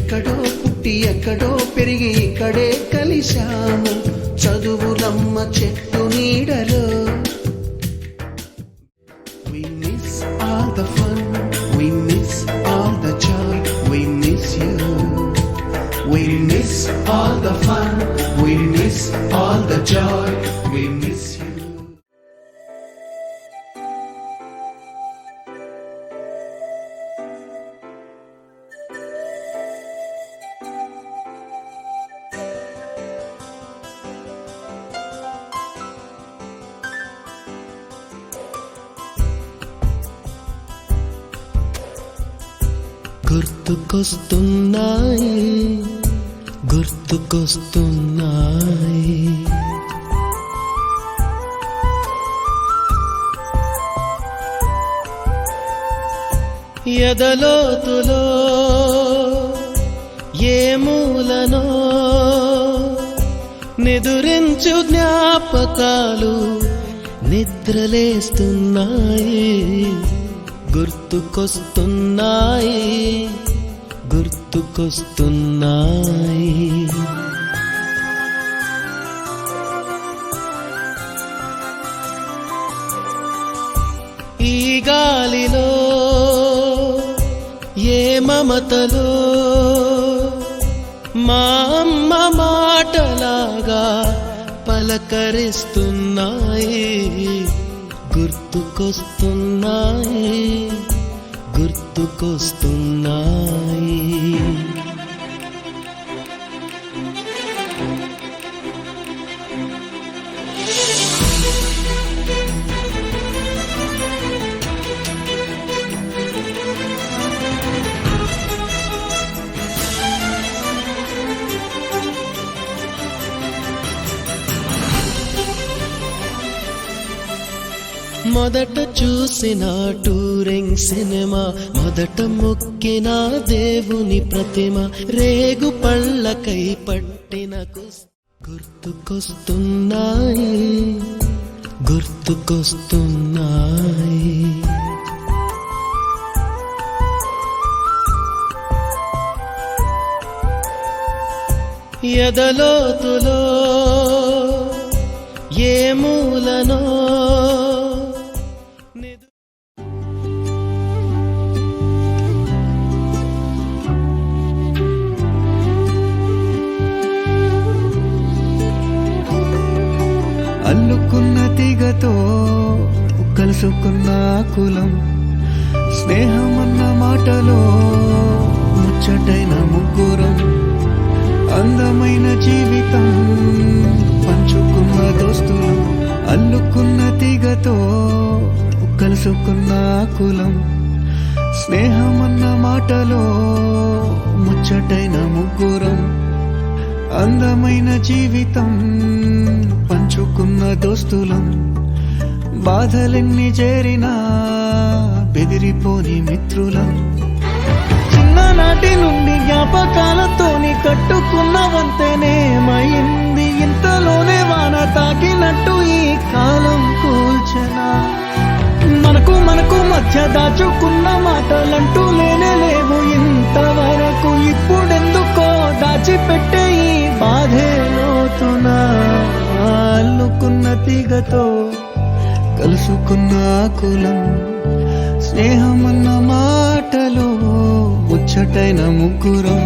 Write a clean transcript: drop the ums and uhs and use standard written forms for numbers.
ఎక్కడో పుట్టి ఎక్కడో పెరిగి ఇక్కడే కలిశాము చదువులమ్మ చెట్టు నీడలో. We miss all the fun, we miss all the joy, we miss you. We miss all the fun, we miss all the joy, we miss you. గుర్తుకొస్తున్నాయి గుర్తుకొస్తున్నాయి ఎదలోతులో ఏ మూలనో నిదురించు జ్ఞాపకాలు నిద్రలేస్తున్నాయి. గుర్తుకొస్తున్నాయి గుర్తుకొస్తున్నాయి. ఈ గాలిలో ఏ మమతలో మా అమ్మ మాటలాగా పలకరిస్తున్నాయి. గుర్తుకొస్తున్నాయి గుర్తుకొస్తున్నాయి. మొదట చూసిన టూరింగ్ సినిమా, మొదట మొక్కిన దేవుని ప్రతిమ, రేగు పళ్ళకై పట్టిన గుర్తుకొస్తున్నాయి గుర్తుకొస్తున్నాయి. ఎదలోతులో ఏ మూలనో అల్లుకున్న తీగతో కలుసుకున్న కులం, స్నేహమన్న మాటలో ముచ్చటైన ముగ్గురం, అందమైన జీవితం పంచుకున్న దోస్తులం. అల్లుకున్న తీగతో కలుసుకున్న కులం, స్నేహమన్న మాటలో ముచ్చటైన ముగ్గురం, అందమైన జీవితం పంచుకున్న దోస్తులం. బాధలెన్ని చేరినా బెదిరిపోని మిత్రులం. చిన్ననాటి నుండి జ్ఞాపకాలతోని కట్టుకున్న వంతెనేమైంది, ఇంతలోనే వాన తాకినట్టు ఈ కాలం కూల్చనా. మనకు మధ్య దాచుకున్న మాటలంటూ లేనే లేవు ఇంతవరకు, ఇప్పుడెందుకో దాచిపెట్టే ఈ బాధే లోతునా. అల్లుకున్న తీగతో కలుసుకున్న కులం, స్నేహమన్న మాటలో ముచ్చటైన ముగ్గురం,